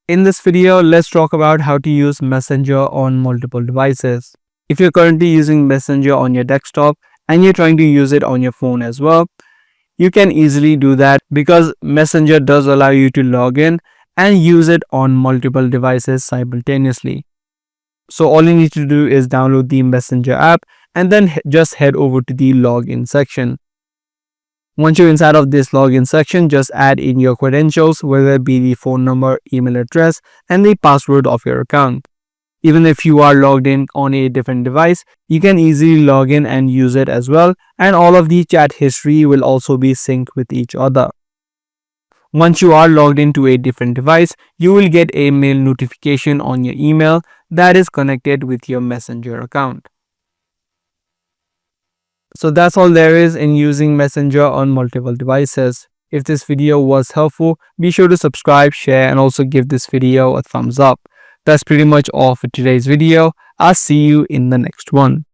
In this video, let's talk about how to use Messenger on multiple devices. If you're currently using Messenger on your desktop and you're trying to use it on your phone as well, you can easily do that because Messenger does allow you to log in and use it on multiple devices simultaneously. So all you need to do is download the Messenger app and then just head over to the login section. Once you're inside of this login section, just add in your credentials, whether it be the phone number, email address, and the password of your account. Even if you are logged in on a different device, you can easily log in and use it as well, and all of the chat history will also be synced with each other. Once you are logged into a different device, you will get a mail notification on your email that is connected with your Messenger account. So that's all there is in using Messenger on multiple devices. If this video was helpful, be sure to subscribe, share, and also give this video a thumbs up. That's pretty much all for today's video. I'll see you in the next one.